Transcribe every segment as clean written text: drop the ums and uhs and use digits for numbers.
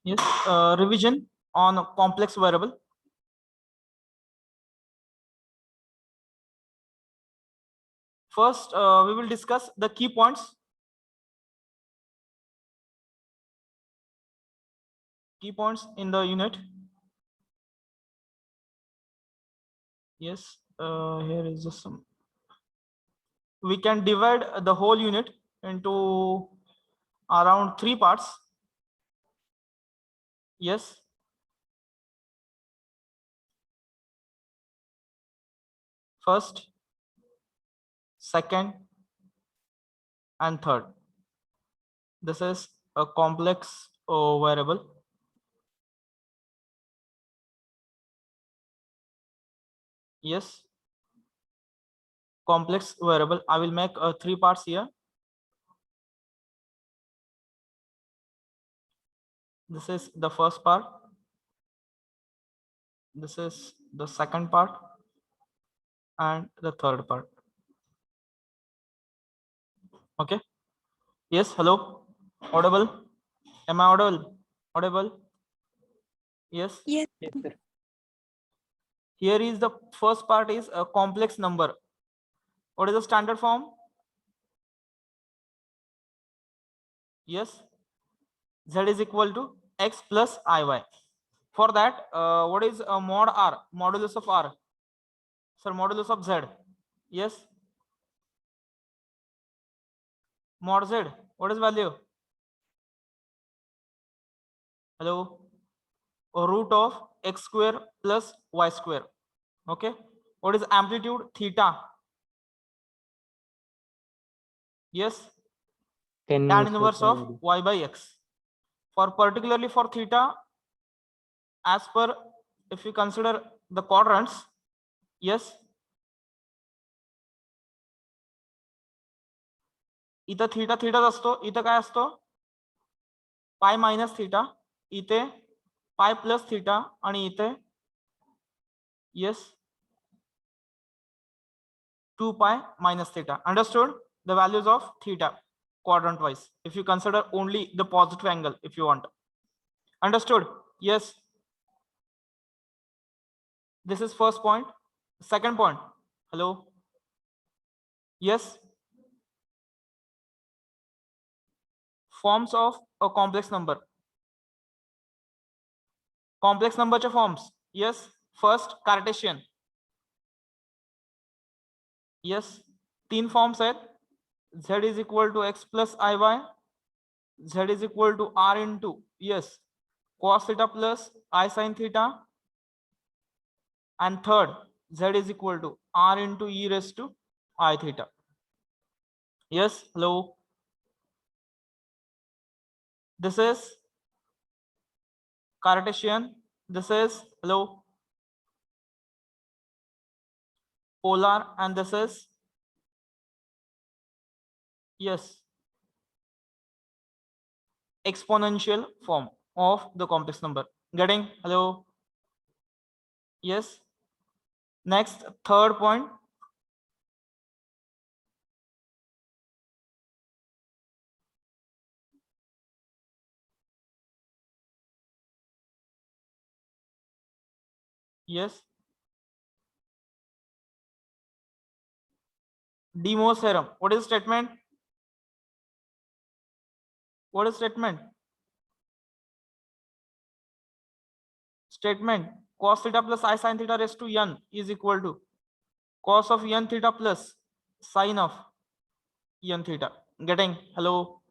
Yes, revision on complex variable. First, we will discuss the key points. Key points in the unit. Yes, here is just some. We can divide the whole unit into around 3 parts. Yes. First, second, and third. This is a complex variable. Yes. Complex variable. I will make 3 parts here. This is the first part. This is the second part and the third part. Okay. Yes. Hello. Audible? Am I audible? Audible? Yes. Yes. Yes, sir. Here is the first part is a complex number. What is the standard form? Yes. Z is equal to x plus iy. For that, what is mod r? Modulus of r. Sir, modulus of z. Yes. Mod z. What is value? Hello. Root of x square plus y square. Okay. What is amplitude? Theta. Yes. Tan inverse of y by x. For particularly for theta, as per if you consider the quadrants, yes, इथं theta थीटाच असतो, इथं काय असतो pi minus theta, इथे पाय plus theta आणि इथे yes 2 pi minus theta. Understood? The values of theta quadrant wise if you consider only the positive angle if you want. Understood? Yes. This is first point. Second point. Hello. Yes. Forms of a complex number. Complex number चे forms. Yes. First Cartesian. Yes. 3 forms आहेत. Z is equal to x plus iy. Z is equal to r into yes cos theta plus I sin theta. And third, Z is equal to r into e raised to I theta. Yes. Hello. This is Cartesian. This is hello polar, and this is yes exponential form of the complex number. Getting? Hello. Yes. Next, third point. Yes. De Moivre's theorem. What is statement? What is statement? Statement cos theta plus I sin theta raised to n is equal to cos of n theta plus sine of n theta. Getting? Hello.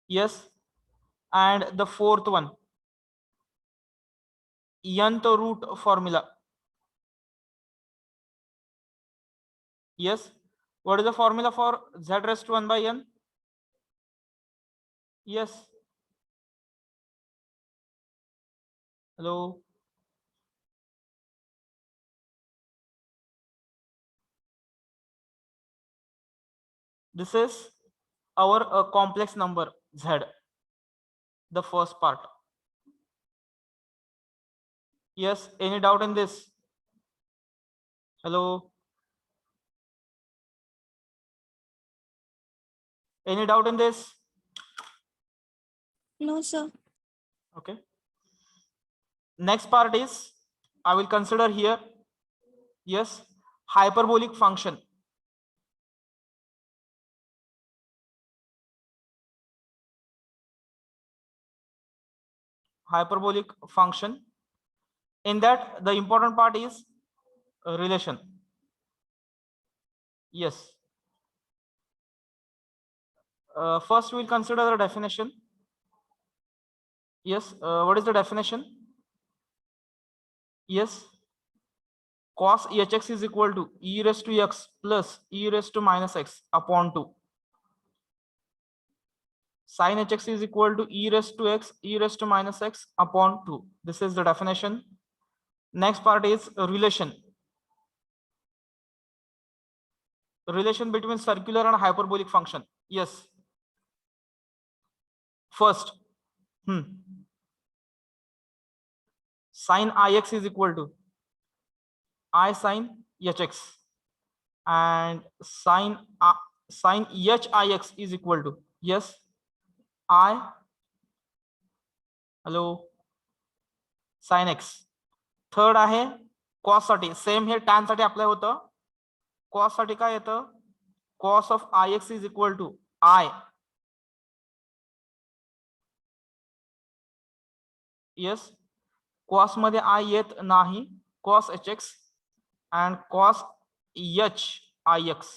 Yes. And the fourth one, nth root formula. Yes. What is the formula for z raised to 1 by n? Yes. Hello. This is our complex number z, the first part. Yes. Any doubt in this? Hello. Any doubt in this? No, sir. Okay. Next part is I will consider here, yes, hyperbolic function. Hyperbolic function. In that, the important part is relation. Yes. First, we will consider the definition. Yes. What is the definition? Yes. Cos hx is equal to e raised to x plus e raised to minus x upon 2. Sin hx is equal to e raised to x, e raised to minus x upon 2. This is the definition. Next part is relation. Relation between circular and hyperbolic function. Yes. First, sin ix is equal to I sin hx, and sin hix is equal to, yes, I, hello, sin x. Third आहे cos साठी, same हे tan साठी apply होतं. Cos साठी काय येतं, cos of I X is equal to I, yes, cos मध्ये I येत नाही, cos H X and cos H I X.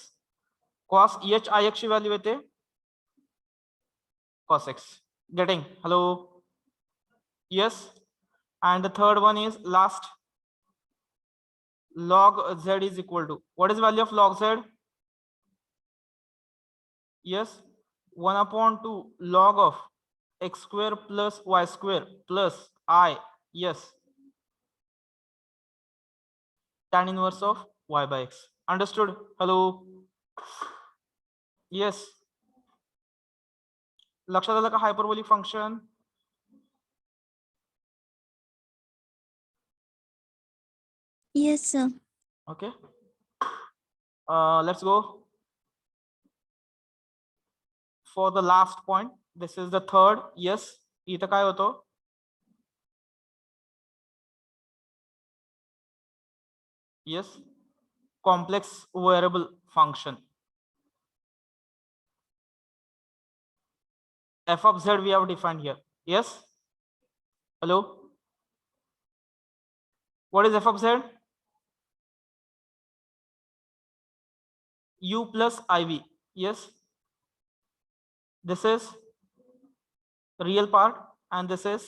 Cos H I X ची व्हॅल्यू येते cos x. Getting? Hello? Yes. And the third one is last, log z is equal to, what is value of log z? Yes, 1 upon 2 log of x square plus y square plus I, yes, tan inverse of y by x. Understood? Hello? Yes. लक्षात आलं का hyperbolic function? Yes, sir. Okay. Let's go for the last point. This is the third. Yes. इथं काय होतो? Yes. Complex variable function. F of z we have defined here. Yes. Hello? What is f of z? U plus iv. Yes. This is real part and this is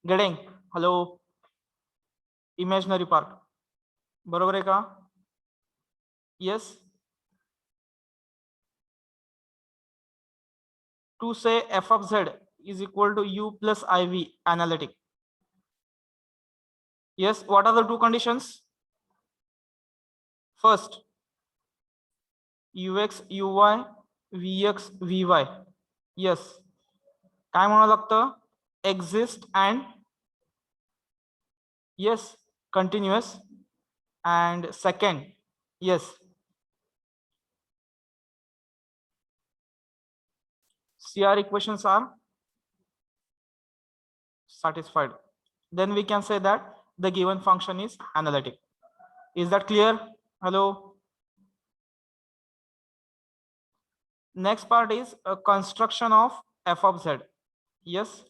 getting, hello, imaginary part. बरोबर आहे का? Yes. To say f of z is equal to u plus iv analytic. Yes. What are the two conditions? First, ux uy vx vy. Yes. काय म्हणावं लागतं? Exist and, yes, continuous. And second, yes, CR equations are satisfied. Then we can say that the given function is analytic. Is that clear? Hello? Next part is a construction of f of z. Yes.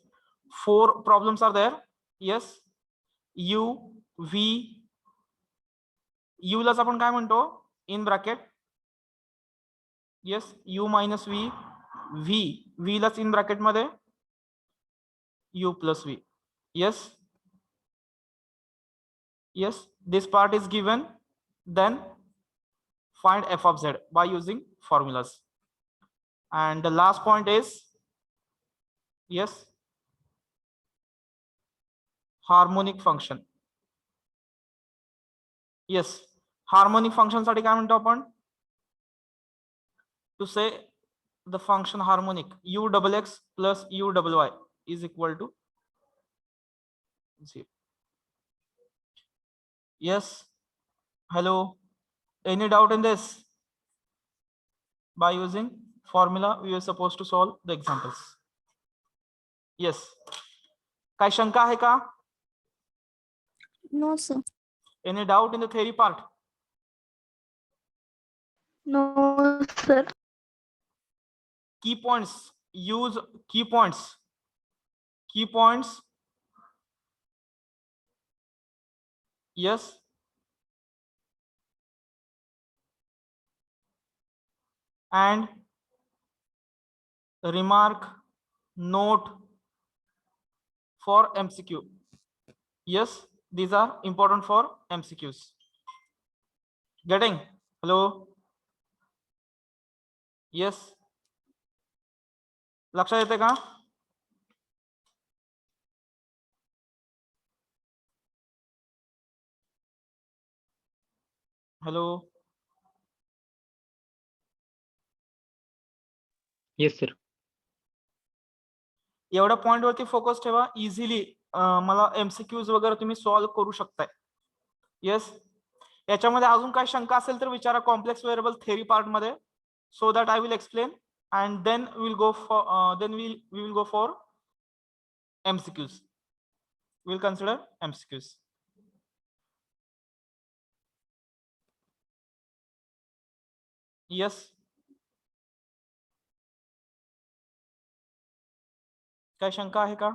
4 problems are there. Yes. U, v, u लाच आपण काय म्हणतो in bracket. Yes. U minus v, v लाच in bracket मध्ये u plus v. Yes. Yes. This part is given. Then find f of z by using formulas. And the last point is, yes, harmonic function. Yes, harmonic function साठी काय म्हणतो आपण? To say the function harmonic, u double x plus u double y is equal to 0. Yes. Hello? Any doubt in this? By using formula we were supposed to solve the examples. Yes. काय शंका आहे का? No, sir. Any doubt in the theory part? No, sir. Key points. Use key points. Key points. Yes. And remark, note for MCQ. Yes, these are important for MCQs. Getting? Hello? Yes. लक्षात येते का? Hello? Yes, sir. एवढ्या point वरती focus ठेवा. Easily मला MCQs वगैरे तुम्ही solve करू शकताय. येस. याच्यामध्ये अजून काय शंका असेल तर विचारा कॉम्प्लेक्स व्हेरिएबल थेरी पार्ट मध्ये. So that I will explain and then we will go for MCQs. We'll consider MCQs. Yes. काय शंका आहे का?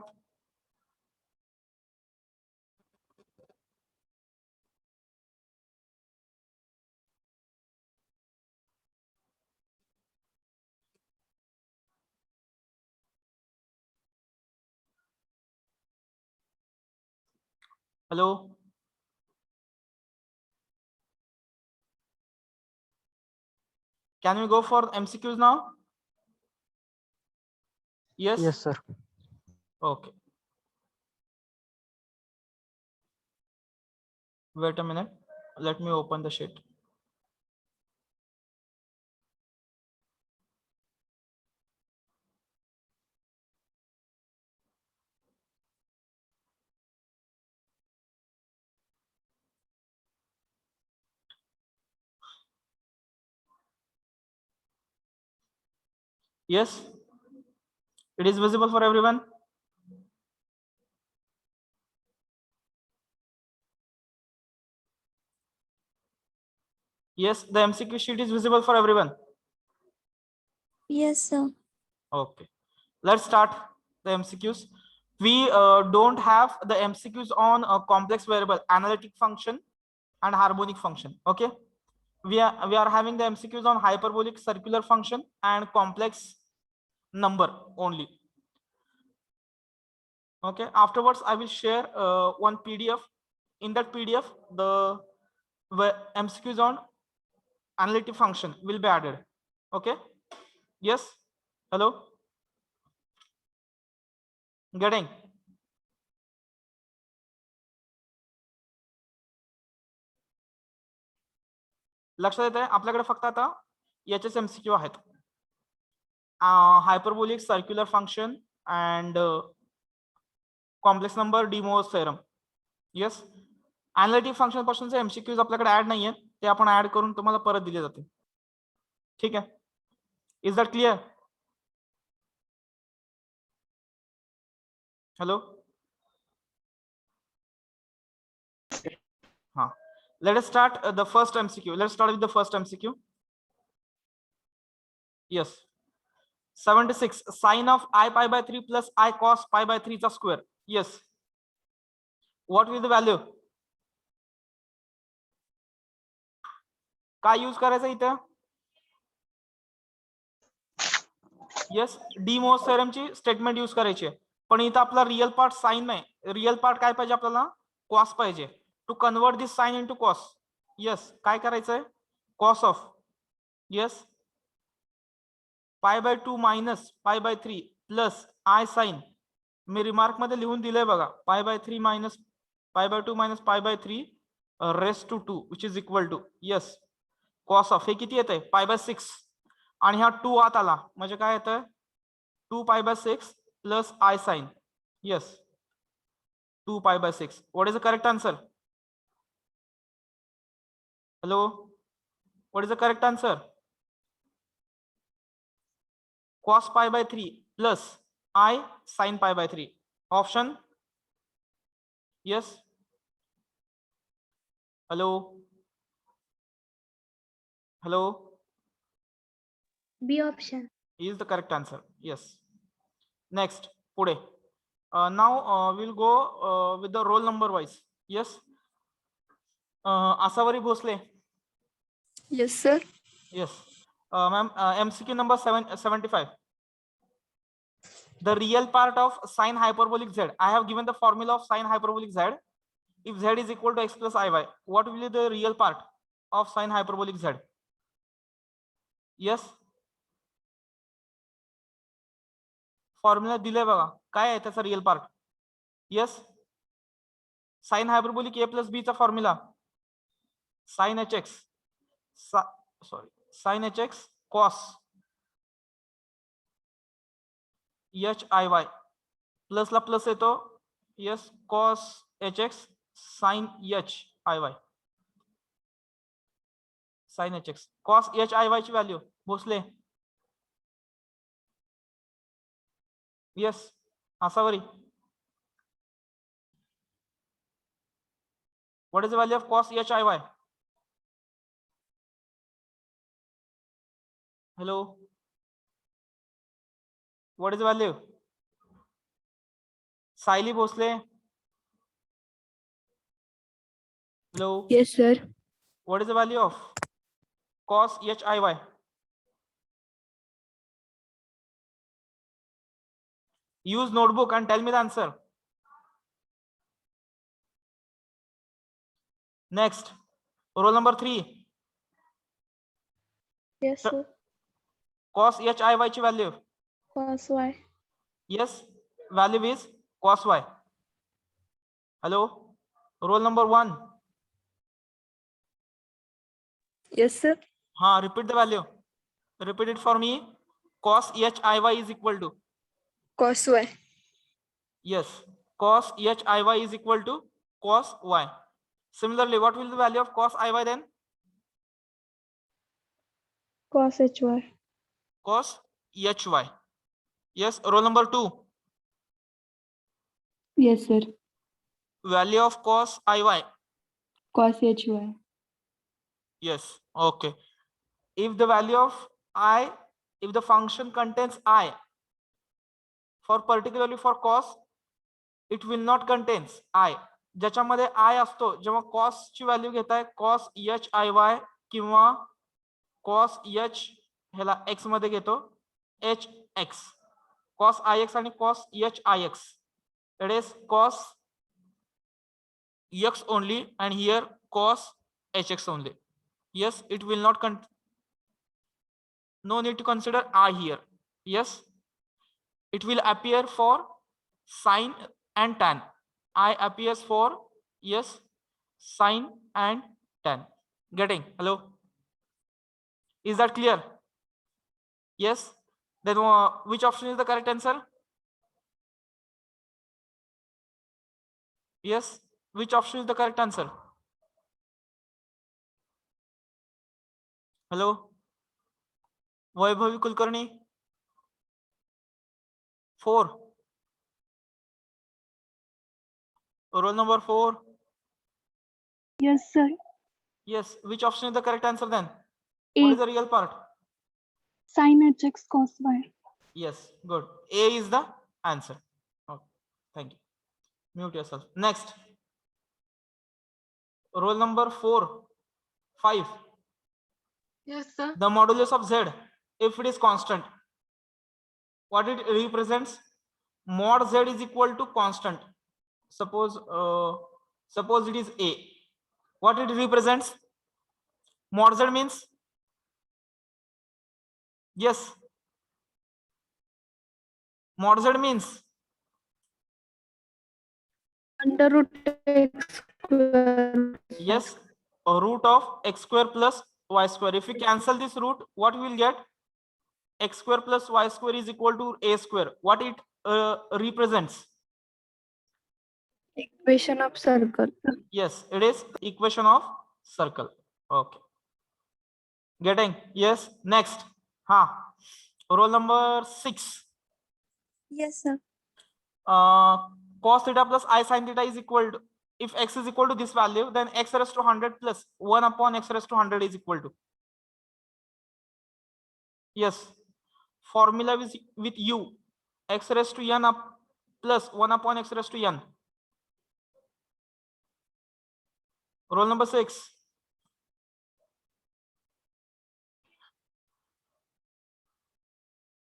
Hello? Can we go for MCQs now? Yes? Yes, sir. Okay. Wait a minute. Let me open the sheet. Yes? It is visible for everyone? Yes, the MCQ sheet is visible for everyone. Yes, sir. Okay. Let's start the MCQs. We don't have the MCQs on a complex variable, analytic function and harmonic function. Okay. We are having the MCQs on hyperbolic circular function and complex number only. Okay. Afterwards, I will share one PDF. In that PDF, the MCQs on analytic function will be added. Okay. Yes. Hello. Getting? लक्षात येत आहे आपल्याकडे फक्त आता याचेच MCQ आहेत. Hyperbolic circular function and complex number De Moivre's theorem. Yes. Analytic function पासूनचे MCQs आपल्याकडे ऍड नाहीये, ते आपण ऍड करून तुम्हाला परत दिले जाते. ठीक आहे. Is that clear? हॅलो. हा. Let us start the first MCQ. Let's start with the first MCQ. Yes. 76. Sine of I pi by 3 plus I cos pi by 3 चा square. Yes. What will the value? काय use करायचं इथं? येस. De Moivre's थेरमची statement use करायची आहे. पण इथं आपला रिअल पार्ट साइन नाही. रिअल पार्ट काय पाहिजे आपल्याला? कॉस पाहिजे. To convert this sine into cos. Yes. काय करायचंय? Cos of yes pi by 2 minus pi by 3 plus I sine. मी रिमार्क मध्ये लिहून दिलंय बघा. Pi by 3 minus pi by 2 minus pi by 3 raise to 2 which is equal to yes cos of. हे किती येत आहे? पाय बाय 6 आणि हा 2 आत आला म्हणजे काय येतं? 2 pi by 6 plus I sine. Yes 2 pi by 6. What is the correct answer? Hello. What is the correct answer? cos pi by 3 plus I sin pi by 3. Option? Yes. Hello. Hello. B option. Is the correct answer. Yes. Next, pude. Now we'll go with the roll number wise. Yes. Asavari Bhosle. Yes, sir. Yes. Ma'am, MCQ number 75. The real part of sine hyperbolic z. I have given the formula of sine hyperbolic z. If z is equal to x plus iy, what will be the real part of sine hyperbolic z? Yes. Formula दिले बघा, काय आहे त्याचा real part? Yes, sine hyperbolic a plus b चा formula sine h x, sorry sine h x cos H i y प्लसला plus येतो. Yes, cos H x sine H i y, sine h x cos H i y ची value Bhosale. Yes, Asavari. What is the value of cos HIY? Hello. What is the value? Saili Bhosle. Hello. Yes, sir. What is the value of cos HIY? Use notebook and tell me the answer. Next, roll number 3. Yes, sir. Cos HIY ची value. Cos Y. Yes, value is cos Y. Hello. Roll number 1. Yes, sir. Repeat the value. Repeat it for me. Cos HIY is equal to. Cos Y. Yes, cos HIY is equal to cos Y. Similarly, what will be the value of cos IY then? Cos HY. Cos HY. Yes, roll number 2. Yes, sir. Value of cos IY. Cos HY. Yes, okay. If the value of I, if the function contains I, for particularly for cos, it will not contains I. ज्याच्यामध्ये I असतो, जेव्हा cos ची value घेताय cos HIY किंवा cos H ह्याला x मध्ये घेतो HX, cos IX आणि cos HIX. It is cos X only and here cos HX only. Yes, it will not no need to consider I here. Yes, it will appear for sine and tan. I appears for, yes, sine and tan. Getting? Hello? Is that clear? Yes. Then which option is the correct answer? Yes. Which option is the correct answer? Hello? Vaibhavi Kulkarni? 4. Roll number 4. Yes, sir. Yes. Which option is the correct answer then? A. What is the real part? Sin HX cos Y. Yes. Good. A is the answer. Okay. Thank you. Mute yourself. Next. Roll number 4. 5. Yes, sir. The modulus of Z, if it is constant, what it represents? Mod Z is equal to constant. Suppose it is A. What it represents? Mod Z means, yes, mod Z means Under root X square. yes, a root of x square plus y square. If we cancel this root, what we will get? X square plus y square is equal to a square. What it represents? Equation of circle. Yes, it is equation of circle. Okay. Getting? Yes. Next. Roll number 6. Yes, sir. Cos theta plus I sin theta is equal to, if x is equal to this value, then x raised to 100 plus 1 upon x raised to 100 is equal to. Yes. Formula with u, x raised to n up plus 1 upon x raised to n. Roll number 6.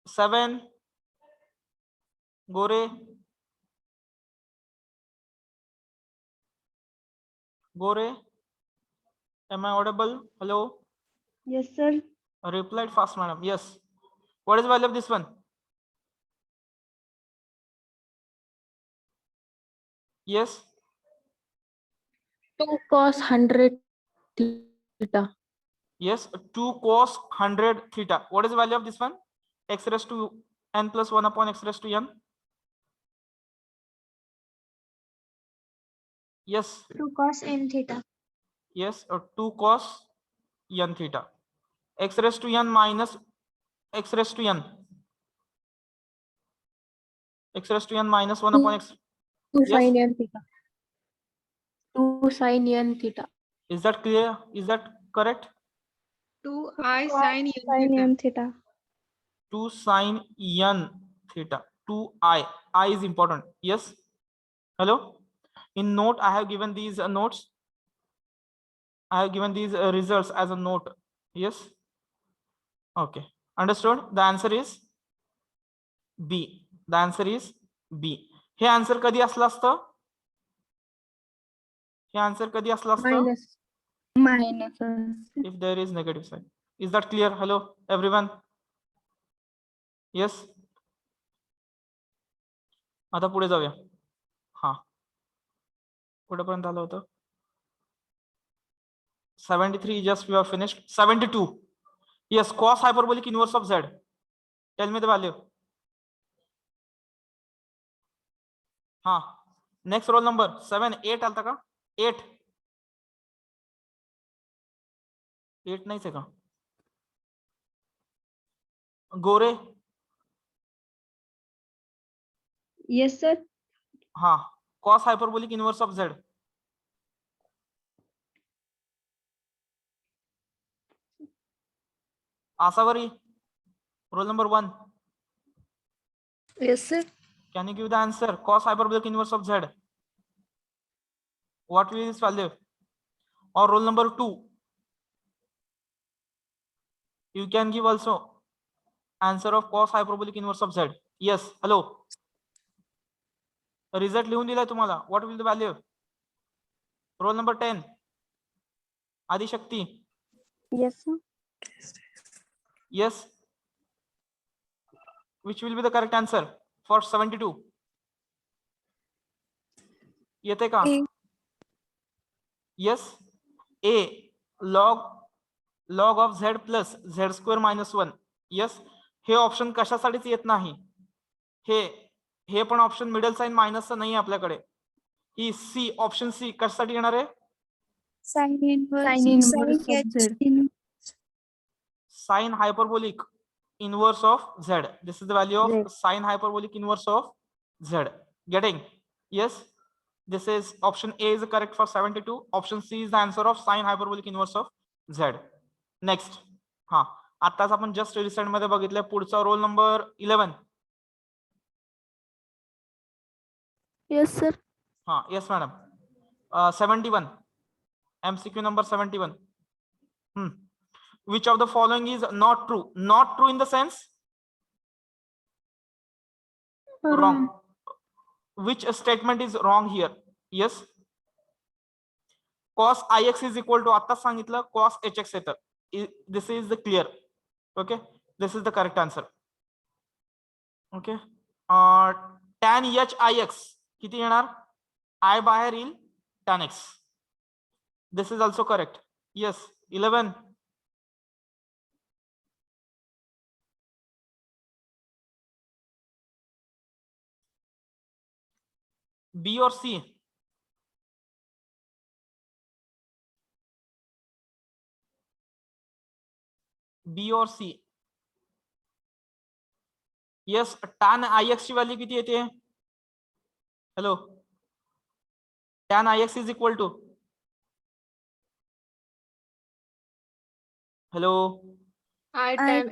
Seven. Gore. Gore. Am I audible? Hello. Yes, sir. Replied fast, madam. Yes. What is the value of this one? Yes. 2 cos 100 theta. Yes. 2 cos 100 theta. What is the value of this one? X raised to n plus 1 upon x raised to n. Yes. 2 cos n theta. Yes. 2 cos n theta. X raised to n minus x raised to n. X raised to n minus 1 upon x. 2 Yes. sin n theta. 2 sin n theta. Is that clear? Is that correct? 2i sin n theta. 2 sin n theta. 2i. I is important. Yes. Hello. In note, I have given these notes. I have given these results as a note. Yes. Okay. Understood? The answer is B. The answer is B. हे answer कधी असलं असतं? हे answer कधी असलं असतं? Minus. If there is negative sign. Is that clear? Hello, everyone? Yes. आता पुढे जाऊया. हा, कुठेपर्यंत आलं होतं? 73 just we have finished. 72. Yes, cos hyperbolic inverse of z. Tell me the value. हाँ, next roll number 7. 8 आलता का? 8. 8 नाही का? गोरे. Yes, sir. हाँ, cos hyperbolic inverse of z. Asavari, roll number 1. Yes, sir. Can you give the answer? Cos hyperbolic inverse of z. What will be this value? Or roll number 2. You can give also answer of cos hyperbolic inverse of z. Yes. Hello. Result लिहून दिलाय तुम्हाला. What will the value? Roll number 10. Adi Shakti. Yes, sir. Yes. Which will be the correct answer for 72? येते का? A. Yes. A log of z plus z square minus 1. Yes. Hey option कशासाठीच येत नाही. हे पण option middle sign minus नाही आपल्याकडे. ही सी, option C कशासाठी येणार आहे? Sin inverse. Sin inverse Sin of H Z. in Sin hyperbolic inverse of z. This is the value of Z. sin hyperbolic inverse of z. Getting? Yes. This is option A is correct for 72. Option C is the answer of sin hyperbolic inverse of z. Next. हा, आताच आपण just recent मध्ये बघितलं. पुढचा roll number 11. Yes, sir. हाँ, yes madam. 71. MCQ number 71. Which of the following is not true? Not true in the sense wrong. Which statement is wrong here? Yes. Cos ix is equal to, आता सांगितलं cos hx येतं. This is the clear. Okay. This is the correct answer. Okay. Tan hix किती येणार? I बाहेर येईल tan x. This is also correct. Yes. 11. B or C? B or C? Yes, tan ix ची value किती येते? Hello, tan ix is equal to, hello, I I tan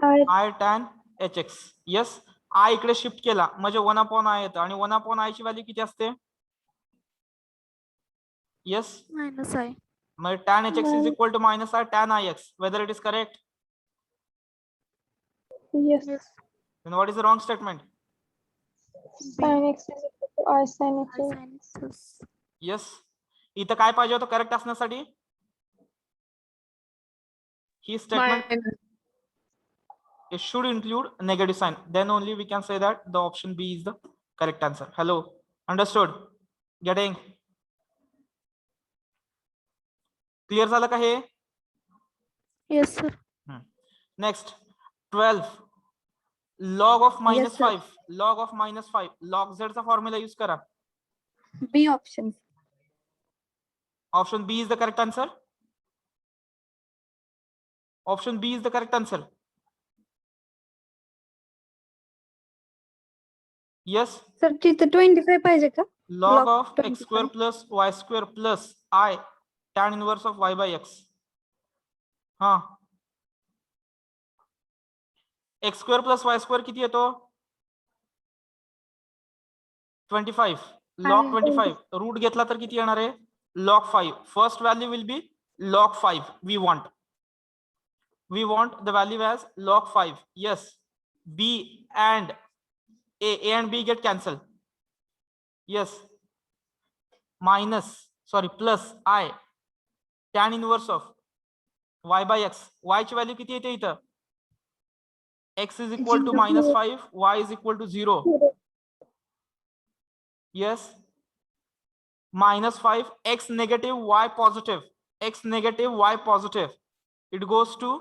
tan I tan hx. Yes, I इकडे shift केला म्हणजे 1/i येतं आणि 1/i ची value किती असते? Yes, minus I. म्हणजे tan hx is equal to minus I tan ix. Whether it is correct? Yes. Then what is the wrong statement? Sin x is equal to I sin x. Yes, इथं काय पाहिजे होतं correct असण्यासाठी? ही statement minus. it should include negative sign. Then only we can say that the option B is the correct answer. Hello, understood? Getting clear झालं का हे? Yes, sir. Next, 12 log of minus Yes, sir. 5, log of minus 5, log z चा formula use करा. B option. Option B is the correct answer. Option B is the correct answer. Yes, Sir, तिथं 25 पाहिजे का? log Log of x 25. square plus y square plus I tan inverse of y by x. हाँ, x square plus y square किती येतो? 25. log 25 root घेतला तर किती येणार आहे? log 5. First value will be log 5. We want the value as log 5. Yes, b and a and b get cancelled. Yes, minus, sorry, plus I tan inverse of y by x. y ची value किती येते इथं? x is equal to minus 5, y is equal to 0. Yes, minus 5, x negative, y positive, x negative, y positive. It goes to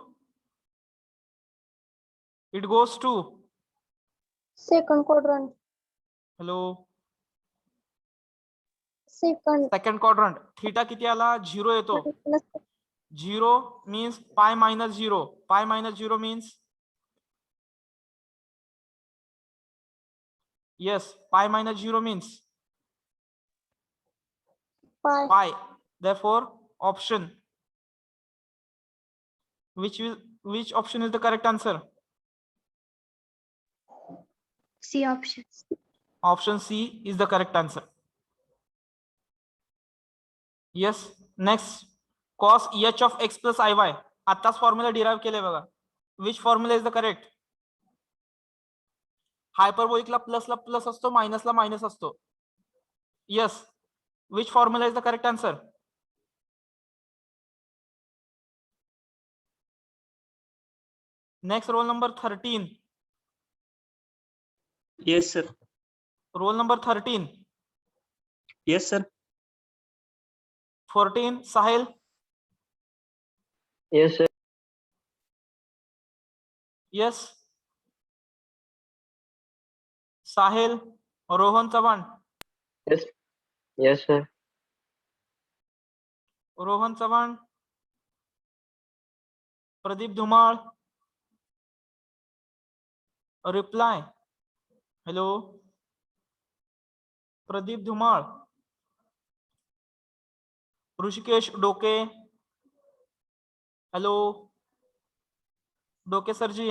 Second quadrant. hello, Second. quadrant. Theta किती आला? 0 येतो. 0 means pi minus 0. Pi minus 0 means, yes, pi minus 0 means pi. Therefore, option, which option is the correct answer? C option. Option C is the correct answer. Yes, next, cos h of x plus iy. आताच formula derive केले बघा. Which formula is the correct? हायपरबोलिकला प्लसला plus असतो, मायनसला minus असतो. Yes, which formula is the correct answer? Next, roll number 13. Yes, sir. Roll number 13. Yes, sir. 14, Sahil. Yes, sir. Yes, Sahil. Rohan Chavan. Yes. Yes, sir. Rohan Chavan. Pradeep Dhumal. Reply. Hello, Pradeep Dhumal. Rishikesh डोके. Hello, डोके सरजी.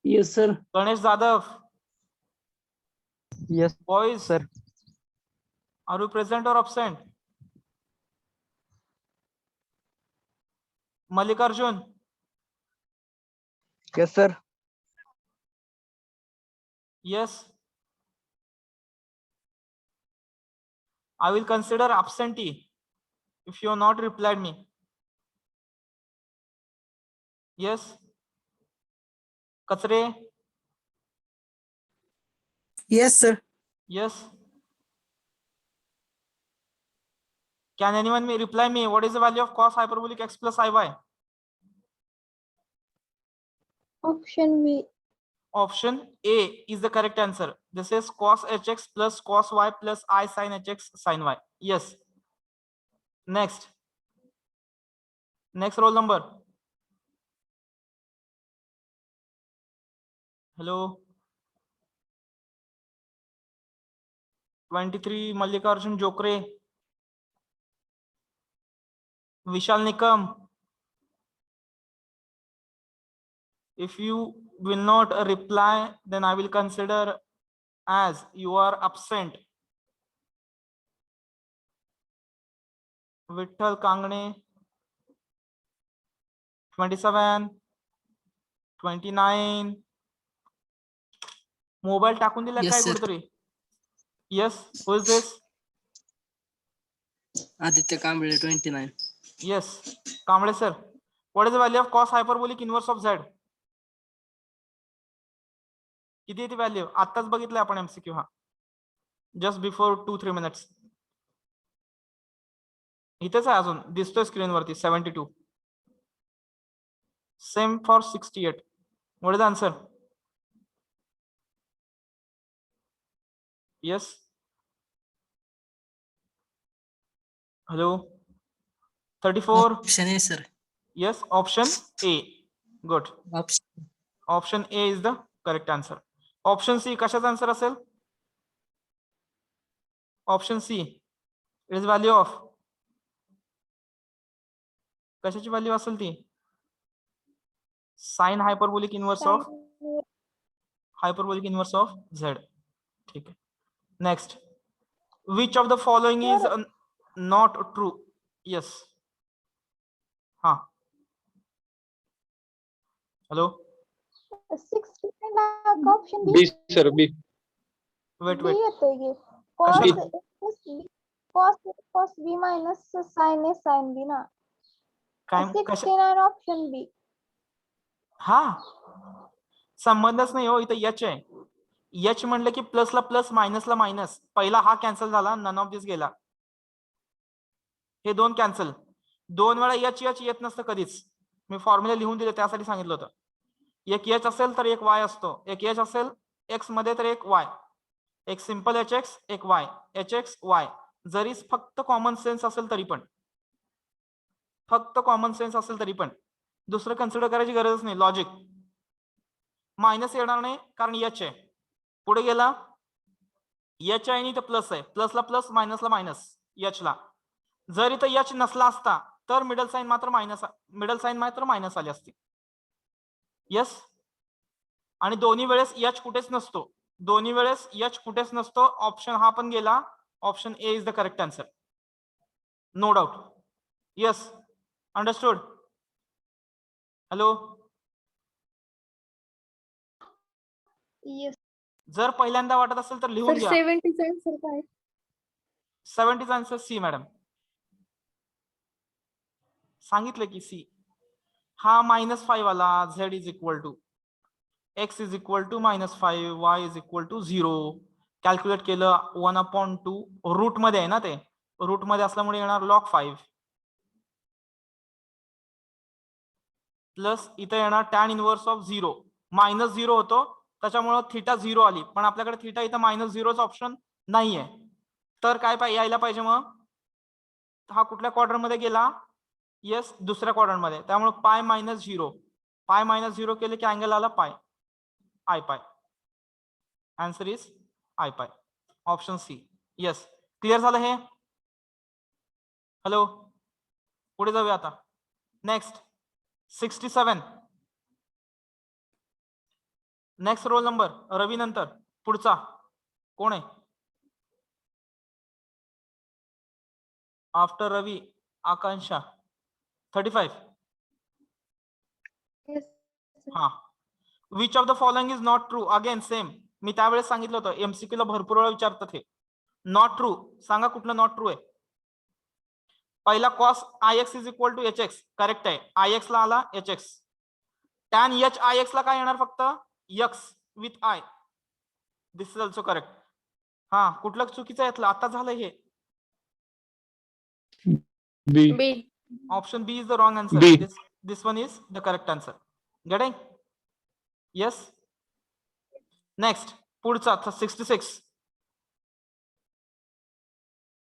Yes, sir. Ganesh Jadhav. Yes, Boys, sir. are you present or absent? Mallikarjun. Yes, sir. Yes, I will consider absentee if you have not replied me. Yes, Kachre. Yes, sir. Yes, can anyone reply me? What is the value of cos hyperbolic x plus iy? Option B. Option A is the correct answer. This is cos hx plus cos y plus I sin hx sin y. Yes. Next roll number. Hello. 23 Mallikarjun Jokre. Vishal Nikam. If you will not reply, then I will consider as you are absent. Vitthal Kangne. 27, 29. Mobile टाकून दिला Yes, काय sir. कुठेतरी? Yes, who is this? Aditya Kamble, 29. Yes, Kamble sir. What is the value of cos hyperbolic inverse of z? किती आहे ती value? आत्ताच बघितलं आपण MCQ हा. Just before 2-3 minutes. इथेच आहे अजून, दिसतोय स्क्रीनवरती 72. Same for 68. What is the answer? Yes. Hello. 34. Option A, sir. Yes, option A. Good. Option A is the correct answer. Option C कशाचा आन्सर असेल? Option C is value of कशाची value असेल ती? Sine hyperbolic inverse of z. ठीक आहे. Next, which of the following is not true? Yes. हा, hello. 69 option B, sir, B. Wait B wait, येतंय की. कशाला? cos B minus sin A sin B ना. काय कशा? 69 ऑप्शन B. हा, संबंधच नाही हो. इथं एच आहे. एच म्हणलं की प्लसला प्लस, मायनसला मायनस. पहिला हा कॅन्सल झाला, नन ऑफ दिस गेला. हे दोन कॅन्सल. 2 वेळा एच एच येत नसतं कधीच. मी फॉर्म्युला लिहून दिले, त्यासाठी सांगितलं होतं. एक एच असेल तर एक वाय असतो. एक एच असेल एक्स मध्ये तर एक वाय. एक सिंपल एच एक्स, एक वाय. एच एक्स वाय. जरी फक्त कॉमन सेन्स असेल तरी पण, फक्त कॉमन सेन्स असेल तरी पण दुसरं कन्सिडर करायची गरजच नाही. लॉजिक. मायनस येणार नाही कारण एच आहे. पुढे गेला, एच आहे आणि इथं प्लस आहे. प्लसला प्लस, मायनसला मायनस. एच ला जर इथं एच नसला असता तर मिडल साइन मात्र मायनस आली असती. यस. आणि दोन्ही वेळेस एच कुठेच नसतो. दोन्ही वेळेस एच कुठेच नसतो. ऑप्शन हा पण गेला. Option A is the correct answer. No doubt. Yes, understood. Hello. Yes. जर पहिल्यांदा वाटत असेल तर लिहून सर घ्या. 70 चा आन्सर काय? 70 आन्सर सी मॅडम. सांगितलं की सी. हा -5 आला. Z is equal to X is equal to -5, Y is equal to 0. Calculate केलं 1/2. रूट मध्ये आहे ना, ते रूट मध्ये असल्यामुळे येणार log 5 प्लस इथं येणार tan इनवर्स ऑफ 0. -0 होतो त्याच्यामुळे थीटा 0 आली. पण आपल्याकडे थीटा इथं -0च ऑप्शन नाहीये. तर काय यायला पाहिजे मग? हा कुठल्या क्वाड्रंट मध्ये गेला? येस, दुसऱ्या क्वाड्रंट मध्ये. त्यामुळे पाय -0. पाय -0 केले की अँगल आला pi. I pi. Answer is i pi. Option C. Yes, clear झालं हे? हॅलो. पुढे जाऊया आता. Next 67. Next roll number Ravi नंतर पुढचा कोण आहे? After Ravi Akanksha. 35. Yes, sir. हा. Which of the following is not true? Again same. मी त्यावेळेस सांगितलं होतं, एमसीक्यू ला भरपूर वेळा विचारतात हे. नॉट ट्रू सांगा, कुठलं नॉट ट्रू आहे? पहिला cos ix is equal to h x. Correct आहे. ix ला आला एच एक्स. टॅन एच आय एक्स ला काय येणार? फक्त x with i. This is also correct. हा, कुठलं चुकीचं आहे? आता झालं हे. B. B. Option B is the wrong answer. B. This one is the correct answer. Getting? Yes. Next पुढचा 66.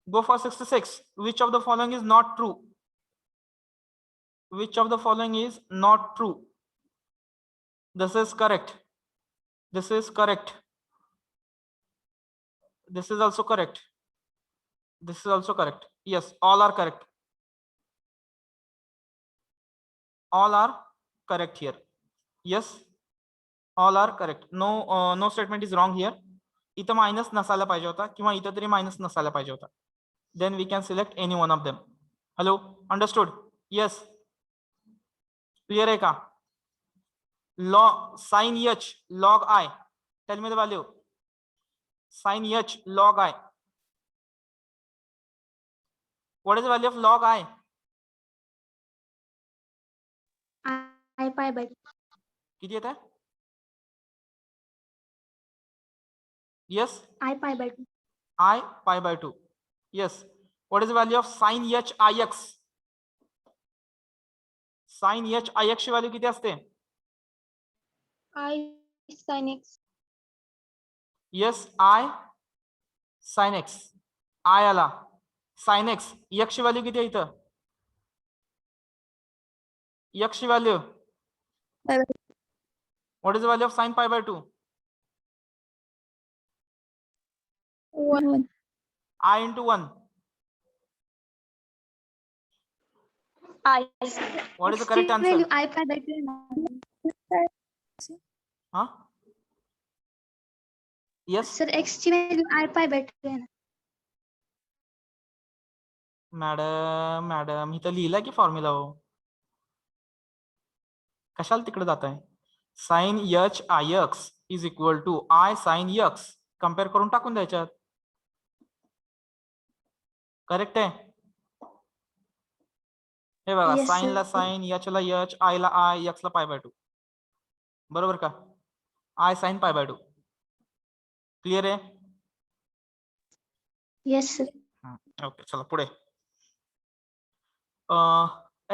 Go for 66. Which of the following is not true? Which of the following is not true? This is correct. This is correct. This is also correct. This is also correct. Yes, all are correct. All are correct here. Yes, all are correct. No statement is wrong here. इथं minus नसायला पाहिजे होता किंवा इथं तरी minus नसायला पाहिजे होता. Then we can select any one of them. Hello, understood? Yes. Clear है का? Log sin h log I. Tell me the value. Sin h log I. What is the value of log I? I pi by किती येत आहे? Yes. I pi by 2. I pi by 2. Yes. What is the value of sin h ix? Sin h ix ची value किती असते? I sin x. Yes, I sin x. I आला. Sin x. x ची value किती आहे इथं? x ची value. What is the value of sin pi by 2? 1. I into 1. I. What is the correct answer? Value I pi by 2. Huh? Yes, Sir, x ची value I pi by 2 आहे ना. Madam इथं लिहिलं की formula हो. कशाला तिकडे जात आहे? Sine H I X is equal to I sine X. Compare करून टाकून द्यायच्यात. करेक्ट आहे. हे बघा, Yes, साइन sir. ला साइन, एच ला एच, आय ला आय, एक्स ला पाय बाय 2. बरोबर का? I sine pi by 2. Clear आहे? Yes, sir. ओके, चला पुढे.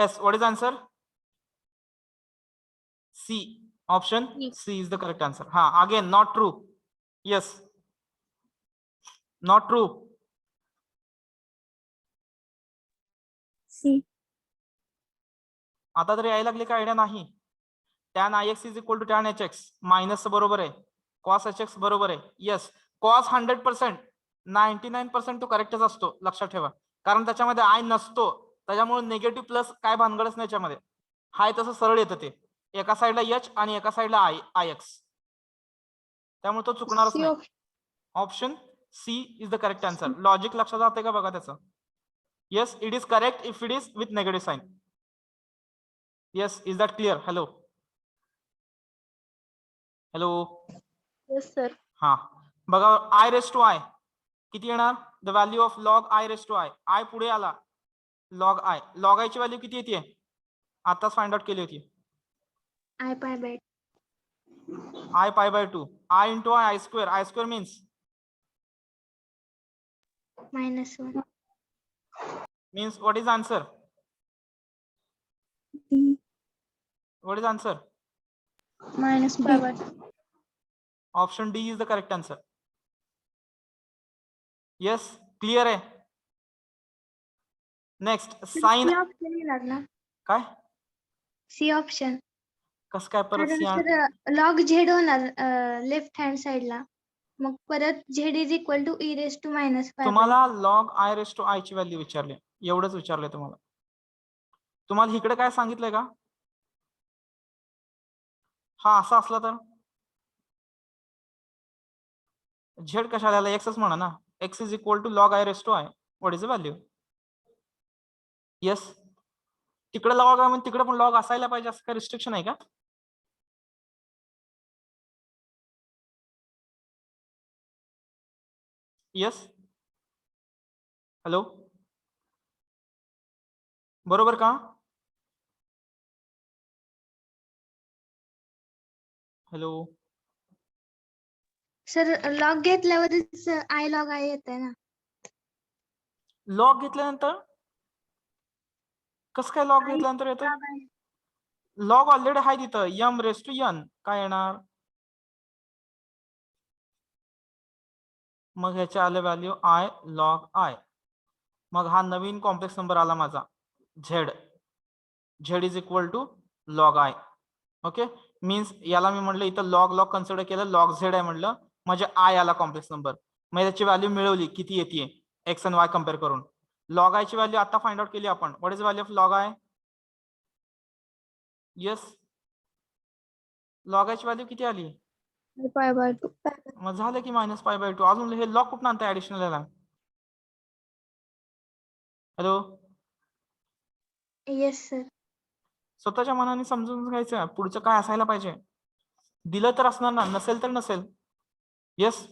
Yes, what is answer? C. Option C is the correct answer. Again, not true. Yes. Not true. C. आता तरी यायला लागली का आयडिया नाही? tan ix is equal to tan hx. Minus बरोबर आहे. cos hx बरोबर आहे. येस. cos 100%, 99% तो करेक्टच असतो. लक्षात ठेवा. कारण त्याच्यामध्ये आय नसतो. त्याच्यामुळे निगेटिव्ह प्लस काय भानगडच नाही त्याच्यामध्ये. हाय तसं सरळ येतं ते. एका साईडला एच आणि एका साईडला आय एक्स. त्यामुळे तो चुकणारच C नाही. option. Option C is the correct answer. Logic लक्षात राहते का बघा त्याचं. Yes, it is correct if it is with negative sign. Yes, is that clear? Hello hello. Yes, sir. हा बघा, आय रेस टू आय किती येणार? The value of log i raise to i. I पुढे आला. Log I. लॉग आय ची value किती येते? आताच फाइंड आउट केली होती. I pi by I pi by 2. I into I square. I square means -1. what is answer? D. What is answer? Minus pi by 2. Option D is the correct answer. Yes, clear है. Next, sin. C option येणार ना. काय? C option. कस काय परत कारण C? Sir log z होणार left hand साइडला. मग परत z is equal to e raise to minus 5. तुम्हाला log I raise to I ची व्हॅल्यू विचारली. एवढंच विचारलंय तुम्हाला. तुम्हाला इकडे काय सांगितलंय का? हा असं असलं तर z कशाला आला? x म्हणा ना. x is equal to log I raise to I. What is the value? Yes, तिकडे लॉग आहे तिकडे पण लॉग असायला पाहिजे असं काय रिस्ट्रिक्शन आहे का? येस, हॅलो, बरोबर का? हॅलो, सर लॉग घेतल्यावरच आय लॉग आय येत आहे ना. लॉग घेतल्यानंतर कसं काय लॉग घेतल्यानंतर येतं? Log I. लॉग ऑलरेडी आहे तिथं. m रेस टू n काय येणार? मग ह्याच्या आले व्हॅल्यू आय लॉग आय. मग हा नवीन कॉम्प्लेक्स नंबर आला माझा z. z is equal to log I. Okay, means याला मी म्हटलं इथं लॉग लॉग कन्सिडर केलं, लॉग झेड आहे म्हटलं, म्हणजे आय आला कॉम्प्लेक्स नंबर. मग त्याची व्हॅल्यू मिळवली किती येते एक्स आणि वाय कम्पेअर करून. लॉग आय ची व्हॅल्यू आता फाइंड आउट केली आपण. What is value of log i? Yes, log i ची व्हॅल्यू किती आली? π/2. मग झालं की -π/2. अजून हे लॉग कुठं आणता ऍडिशनल याला? Hello, yes sir. स्वतःच्या मनाने समजून घ्यायचं पुढचं काय असायला पाहिजे. दिलं तर असणार ना, नसेल तर नसेल. Yes,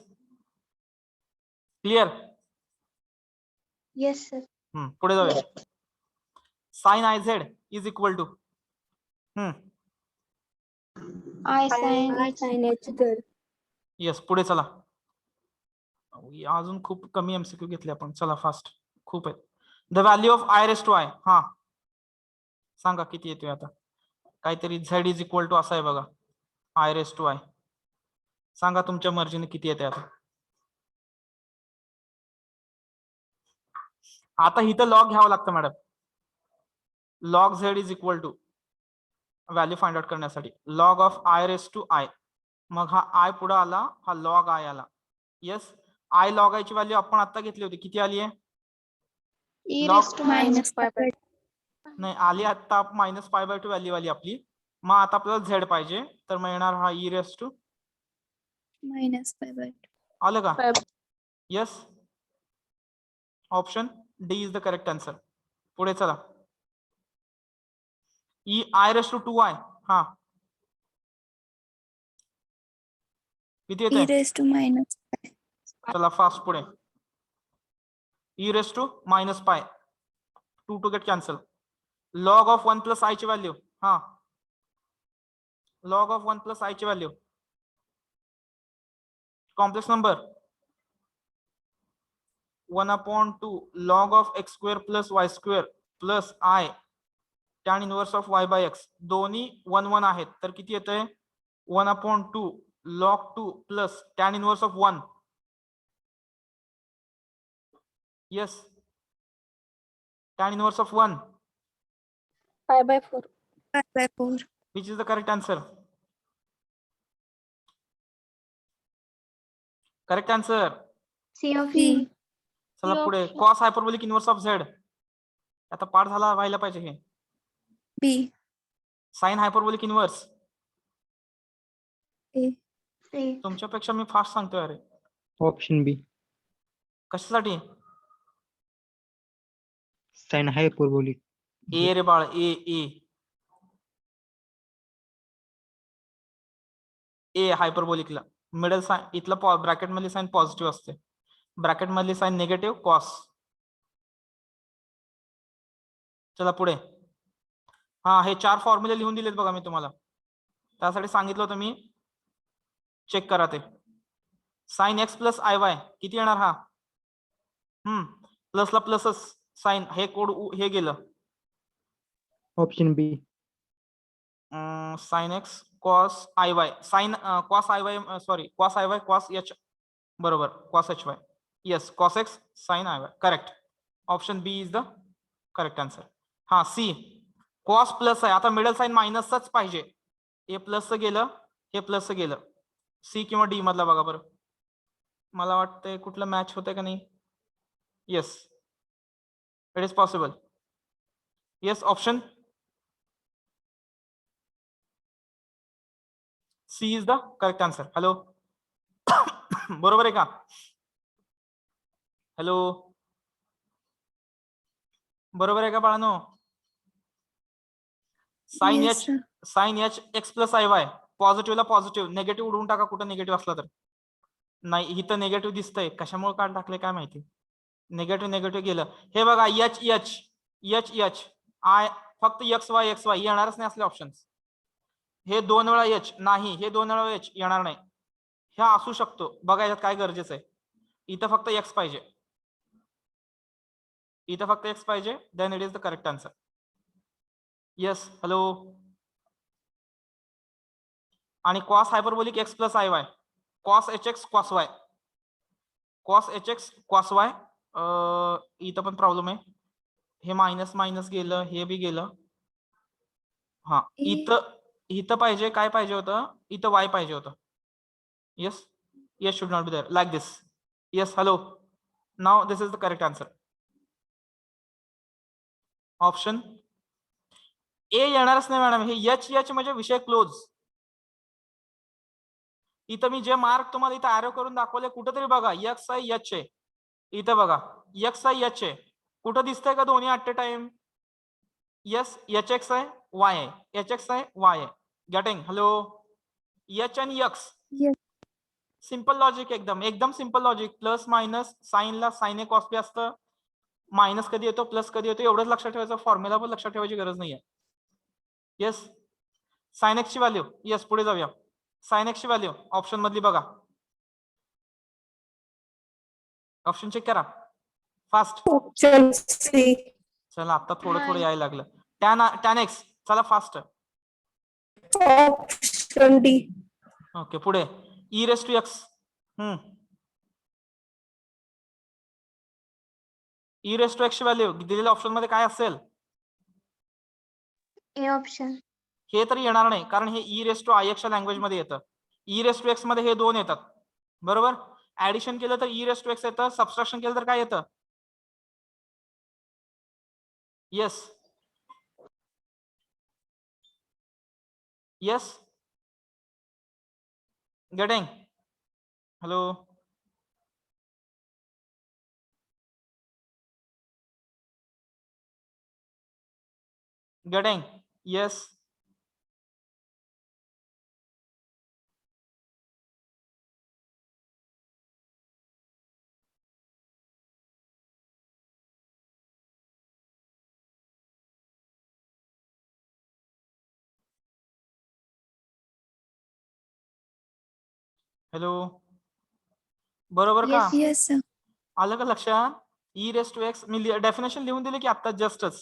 clear? Yes sir. पुढे जाऊया. Sine I Z is equal to I sin h. येस, पुढे चला. अजून खूप कमी एमसीक्यू घेतले आपण. चला फास्ट, खूप आहेत. The value of i raise to i, हा सांगा किती येतोय आता. काहीतरी झेड इज इक्वल टू असं आहे बघा, आय रेस टू आय. सांगा तुमच्या मर्जीने किती येते आता. आता इथं लॉग घ्यावं लागतं madam. Log z is equal to value find out करण्यासाठी log of i raise to i. मग हा आय पुढे आला, हा लॉग आय आला. येस, आय लॉग आय ची व्हॅल्यू आपण आता घेतली होती, किती आली आहे? E Log raised to minus π/2. नाही आली आता -π/2 व्हॅल्यू आली आपली. मग आता आपल्याला झेड पाहिजे, तर मग येणार हा ई रेस टू minus π/2. आलं का? Yes, option D is the correct answer. पुढे चला. ई आय रेस टू 2y, हा किती E येते? raised to minus π. चला फास्ट पुढे. E raise to -π, 2 to get cancel. Log of 1 plus i ची व्हॅल्यू, हा लॉग ऑफ 1 प्लस आय ची value complex number 1/2 log of x square plus y square plus I tan inverse of y by x. दोन्ही 1 1 आहेत, तर किती येतंय? 1/2 log 2 plus tan inverse of 1. Yes, tan inverse of 1. π/4. π/4. Which is the correct answer? Correct answer. C of C. E. चला पुढे. cos hyperbolic inverse of z. आता पाठ झाला व्हायला पाहिजे हे. B. sin hyperbolic inverse. A. तुमच्यापेक्षा मी फास्ट सांगतोय अरे. ऑप्शन बी, कशासाठी? Sine hyperbolic. ए रे बाळ, ए ए ए हायपरबोलिकला मिडल साइन इथला ब्रॅकेट मधली साइन पॉझिटिव्ह असते, ब्रॅकेट मधली साइन निगेटिव्ह कॉस. चला पुढे. हा हे 4 फॉर्म्युले लिहून दिलेत बघा मी तुम्हाला, त्यासाठी सांगितलं होतं मी. चेक करा ते. साइन एक्स प्लस आय वाय किती येणार? हा प्लसला प्लसच साइन, हे कोड हे गेलं. Option B, sine x cos i y, sine cos i y, sorry cos i y cos h, बरोबर cos h y. Yes, cos x sine i y, correct. Option B is the correct answer. हा C cos plus आहे, आता middle sign मायनसच पाहिजे. ए plus गेलं, हे plus गेलं. सी किंवा D मधला बघा बरं. मला वाटतंय कुठलं मॅच होतंय का नाही. Yes, it is possible. Yes, option C is the correct answer. Hello बरोबर आहे का? हॅलो, बरोबर आहे का बाळांनो? Sine Yes, h, sir. Sine h x plus i y, पॉझिटिव्हला पॉझिटिव्ह, निगेटिव्ह उडवून टाका कुठं निगेटिव्ह असला तर. नाही इथं निगेटिव्ह दिसतंय, कशामुळे काढ टाकले काय माहिती. निगेटिव्ह निगेटिव्ह गेलं. हे बघा H H H H I, फक्त एक्स वाय येणारच नाही असले ऑप्शन. हे 2 वेळा एच नाही, हे 2 वेळा एच येणार नाही. ह्या असू शकतो, बघा यात काय गरजेचं आहे. इथं फक्त एक्स पाहिजे, इथं फक्त एक्स पाहिजे, then it is the correct answer. Yes, hello. आणि cos hyperbolic x plus i y, cos H x cos y, cos H x cos y. इथं पण प्रॉब्लेम आहे, हे मायनस मायनस गेलं, हे बी गेलं. हा ए. इथं इथं पाहिजे काय पाहिजे होतं, इथं y पाहिजे होतं. Yes, yes should not be there like this. Yes, hello. Now this is the correct answer. Option A येणारच नाही मॅडम. हे H म्हणजे विषय क्लोज. इथं मी जे मार्क तुम्हाला इथं ॲरो करून दाखवले कुठेतरी बघा x आहे h आहे. इथं बघा x आहे h आहे. कुठं दिसतंय का दोन्ही at a time? Yes hx आहे y आहे, hx आहे y आहे. गेटिंग? हॅलो. h आणि x. Yes. सिंपल लॉजिक, एकदम एकदम सिंपल लॉजिक. प्लस मायनस साईनला साइन ए कॉस बी असतं. मायनस कधी येतो प्लस कधी येतो एवढंच लक्षात ठेवायचं. फॉर्म्युला पण लक्षात ठेवायची गरज नाहीये. येस. साइन एक्स ची व्हॅल्यू. येस पुढे जाऊया. साइन एक्स ची व्हॅल्यू ऑप्शन मधली बघा. ऑप्शन चेक करा फास्ट. Option C. चला आता थोडं यायला लागलं. Tan x. चला फास्ट. Option D. ओके पुढे e raise to x. E raise to x ची व्हॅल्यू दिलेल्या ऑप्शन मध्ये काय असेल? A option. हे तरी येणार नाही कारण हे ई रेस टू आय एक्सच्या लँग्वेज मध्ये येतं. ई रेस टू एक्स मध्ये हे दोन येतात बरोबर. ऍडिशन केलं तर ई रेस टू एक्स येतं, सबस्ट्रॅक्शन केलं तर काय येतं? Yes yes. Getting? Hello. Getting? Yes. Hello. बरोबर का? Yes. Yes. आलं का लक्षात? ई रेस टू एक्स मी डेफिनेशन लिहून दिले की आता जस्टच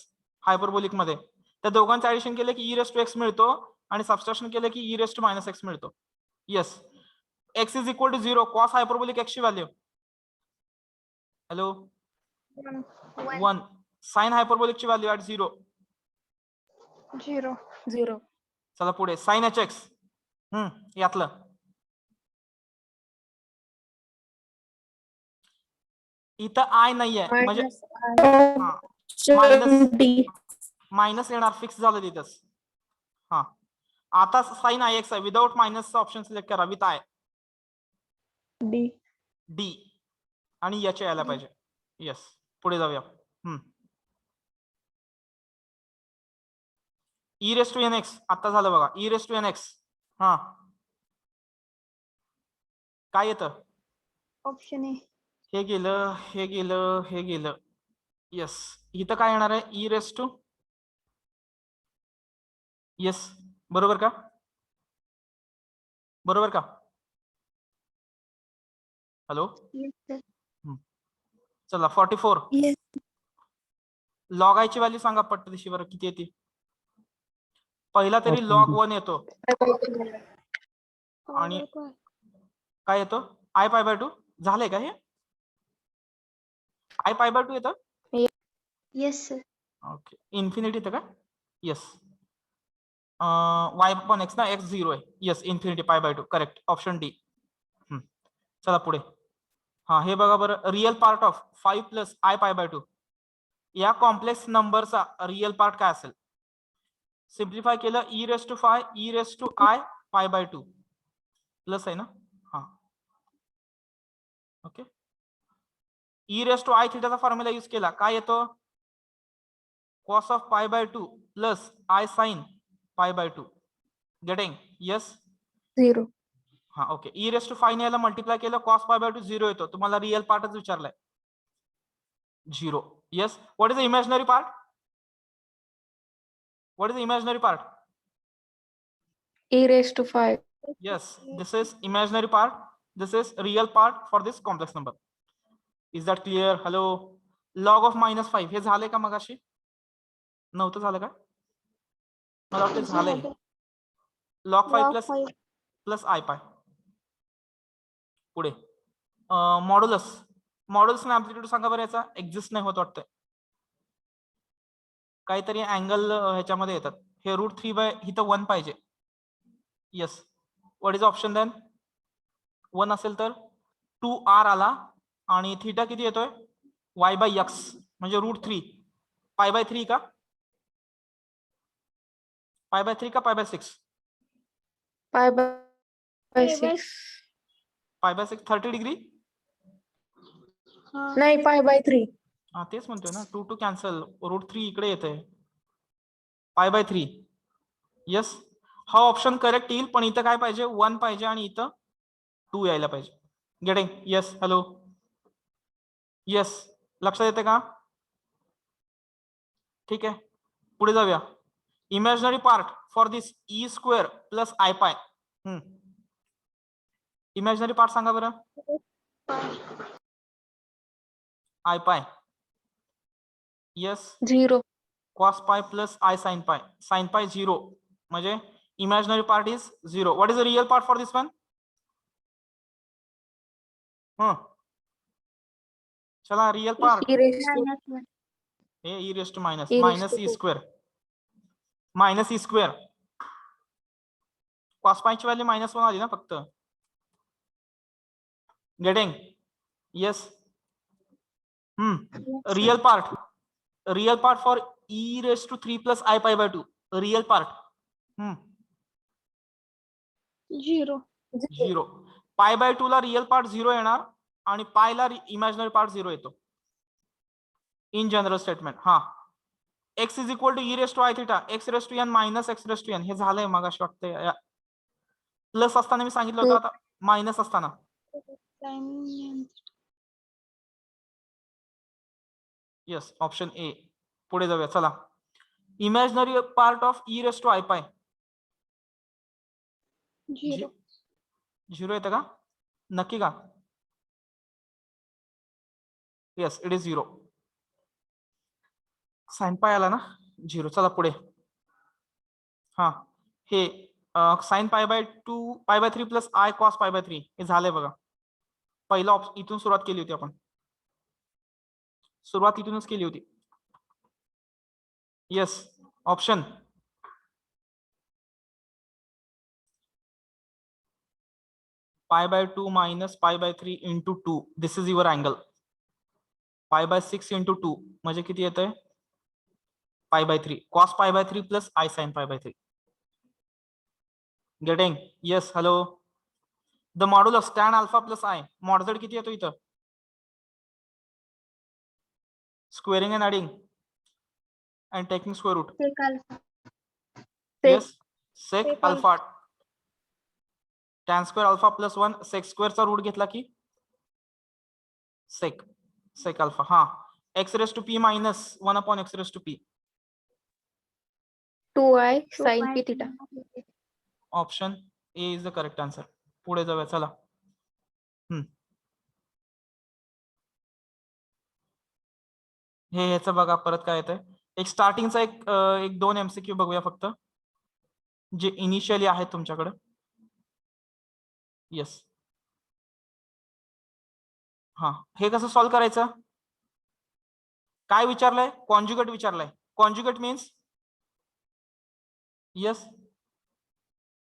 हायपरबोलिक मध्ये. त्या दोघांचं ऍडिशन केलं की ई रेस टू एक्स मिळतो आणि सबस्ट्रॅक्शन केलं की E raise to minus X मिळतो. Yes. X is equal to 0 cos hyperbolic X ची व्हॅल्यू. हॅलो. 1. साइन हायपरबोलिक ची व्हॅल्यू ऍट 0. 0. चला पुढे साइन एच एक्स. यातलं इथं आय नाहीये म्हणजे Option D. मायनस येणार फिक्स झालं तिथंच. हा आता साइन आय एक्स आहे विदाउट मायनसचा ऑप्शन सिलेक्ट करा विथ आय. D. डी आणि याचे यायला पाहिजे. येस पुढे जाऊया. ई रेस टू एन एक्स आता झालं बघा. ई रेस टू एन एक्स. हा काय येतं? Option A. हे गेलं हे गेलं हे गेलं. येस इथं काय येणार आहे? ई रेस टू. येस बरोबर का? बरोबर का? हॅलो. Yes, sir. चला 44. Yes. लॉग आय ची व्हॅल्यू सांगा पटदिशी बरं किती येते? पहिला तरी Option लॉग B. 1 येतो आणि काय येतो? आय पाय बाय 2. झालंय का हे? आय पाय बाय 2 येतं? Yes, sir. ओके. इन्फिनिटी येतं का? येस. वाय पण एक्स ना एक्स 0 आहे. Yes infinity pi by 2 correct. Option D. चला पुढे. हा हे बघा बरं. Real part of 5 plus I pi by 2 या कॉम्प्लेक्स नंबरचा रिअल पार्ट काय असेल? सिम्प्लिफाय केलं e raise to 5 e raise to i pi by 2 plus आहे ना. हा okay. E raise to i थिटाचा फॉर्म्युला यूज केला काय येतो? Cos of pi by 2 plus I sine pi by 2. Getting? Yes. 0. हा ओके. ई रेस टू 5 ने याला मल्टिप्लाय केलं कॉस पाय बाय 2 0 येतो. तुम्हाला रिअल पार्टच विचारलाय 0. Yes. What is the imaginary part? What is the imaginary part? E raised to 5. Yes, this is imaginary part. This is real part for this complex number. Is that clear? Hello. Log of -5 हे झाले का मगाशी? नव्हतं झालं का? मला वाटतं झालंय. log 5 plus I पाय. पुढे मॉड्युलस. मॉड्युलस एम्प्लिट्यूड सांगा बरं. याचा एक्झिस्ट नाही होत वाटतं. काहीतरी अँगल ह्याच्यामध्ये येतात. हे √3 बाय इथं 1 पाहिजे. Yes. What is option then? 1 असेल तर 2r आला आणि थिटा किती येतोय? y/x म्हणजे √3 π/3 का? π/3 का π/6? Pi by 6. π/6 30 डिग्री. नाही, pi by 3. हा तेच म्हणतोय ना, 2 कॅन्सल, √3 इकडे येते, π/3. येस, हा ऑप्शन करेक्ट येईल, पण इथं काय पाहिजे? 1 पाहिजे आणि इथं 2 यायला पाहिजे. गेटिंग? येस. हॅलो. येस, लक्षात येते का? ठीक आहे, पुढे जाऊया. Imaginary part for this e² plus i π. Imaginary part सांगा बरं. i π. Yes. 0. cos π plus i sin π. sin π 0 म्हणजे imaginary part is 0. What is the real part for this one? चला, real part. E raised to -1. हे e raised to minus E raised मायनस to e 2. Square minus e square. cos π ची value -1 आली ना फक्त. Getting? Yes. Real part. Real part for e raised to 3 plus i π by 2. Real part 0. 0. π/2 ला real part 0 येणार आणि pi ला imaginary part 0 येतो इन जनरल स्टेटमेंट. हा, x is equal to e raise to i theta x raise to n minus x raise to n. हे झालंय मग अशी वाटतंय. प्लस असताना मी सांगितलं होतं, आता मायनस असताना. Yes, option A. पुढे जाऊया, चला. Imaginary part of e raise to i π. 0. 0 येतं का? नक्की का? Yes, it is 0. Sine pi आला ना 0. चला पुढे. हा, हे साइन π/2 π/3 प्लस i cos π/3 हे झालंय बघा. पहिला इथून सुरुवात केली होती आपण. सुरुवात इथूनच केली होती. Yes, option π/2 minus π/3 into 2. This is your angle. π/6 into 2 म्हणजे किती येतंय? π/3 cos π/3 plus i sin π/3. Getting? Yes. Hello. The modulus tan alpha plus i. Mod z किती येतो इथं? Squaring and adding and taking square root. sec alpha. Yes, sec alpha. tan square alpha plus 1 sec स्क्वेअरचा root घेतला की sec sec alpha. हा, x raise to p minus 1 upon x raise to p. 2i sin 2 p theta. Option A is the correct answer. पुढे जाऊया, चला. हे ह्याचं बघा परत काय येतंय. एक स्टार्टिंगचा एक 2 MCQ बघूया फक्त, जे इनिशियली आहेत तुमच्याकडे. येस. हा, हे कसं सॉल्व्ह करायचं? काय विचारलंय? कॉन्जुगेट विचारलंय. Conjugate means yes,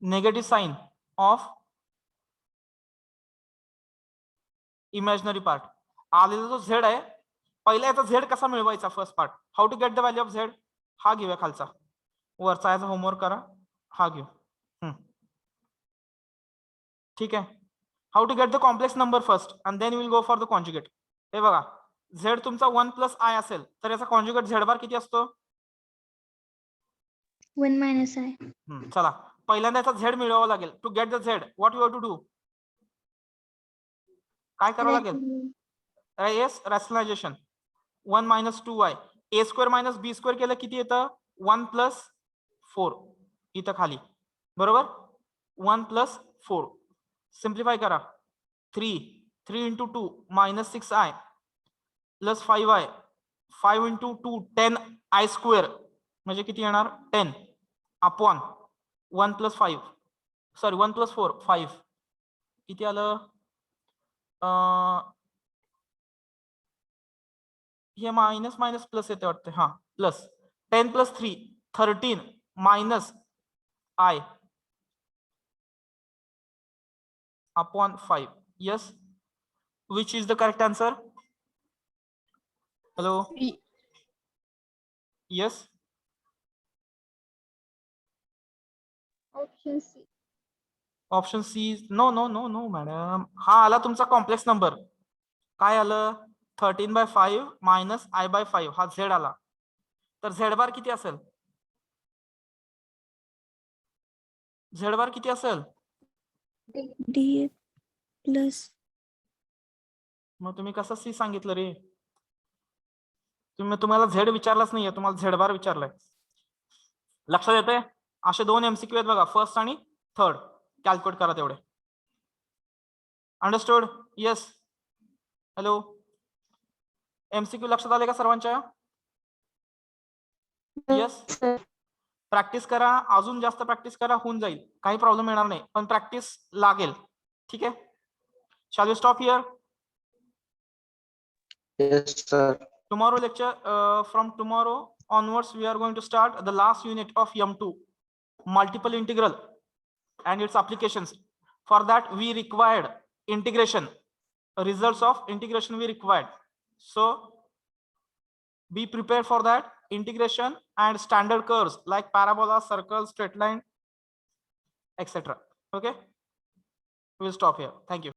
negative sign of imaginary part. आलेला जो झेड आहे, पहिला याचा झेड कसा मिळवायचा? First part, how to get the value of Z. हा घेऊया खालचा, वरचा याचा होमवर्क करा, हा घेऊ. ठीक आहे. How to get the complex number first and then will go for the conjugate. हे बघा, झेड तुमचा 1 प्लस आय असेल तर याचा कॉन्जुगेट झेड बार किती असतो? 1 minus i. चला, पहिल्यांदा याचा झेड मिळवावा लागेल. To get the Z what you have to do? काय करावं लागेल? Yes, rationalization. 1 minus 2y A square minus B square केलं किती येतं? 1 प्लस 4 इथं खाली, बरोबर? 1 प्लस 4 सिम्प्लिफाय करा. 3 into 2 minus 6i plus 5i 5 into 2 10i square म्हणजे किती येणार? 10 अपॉन 1 प्लस 5 सॉरी 1 प्लस 4 5 किती आलं? हे मायनस मायनस प्लस येते वाटते. हा, plus 10 plus 3 13 minus I upon 5. Yes. Which is the correct answer? Hello. Yes. Option C. Option C. No no no no madam, हा आला तुमचा कॉम्प्लेक्स नंबर. काय आलं? 13/5 मायनस I/5 हा झेड आला. तर झेड बार किती असेल? झेड बार किती असेल? D plus. मग तुम्ही कसं सी सांगितलं रे? तुम्हाला झेड विचारलाच नाहीये, तुम्हाला झेड बार विचारलाय. लक्षात येते? असे 2 MCQ आहेत बघा, फर्स्ट आणि थर्ड. कॅल्क्युलेट करा तेवढे. अंडरस्टूड? येस. हॅलो. MCQ लक्षात आले का सर्वांच्या? येस. Sir. प्रॅक्टिस करा, अजून जास्त प्रॅक्टिस करा, होऊन जाईल, काही प्रॉब्लेम येणार नाही, पण प्रॅक्टिस लागेल. ठीक आहे. Shall we stop here? Yes, sir. Tomorrow lecture, from tomorrow onwards we are going to start the last unit of M2, multiple integral and its applications. For that we required integration, results of integration we required. So be prepared for that. Integration and standard curves like parabola, circle, straight line, etc. Okay, we'll stop here. Thank you.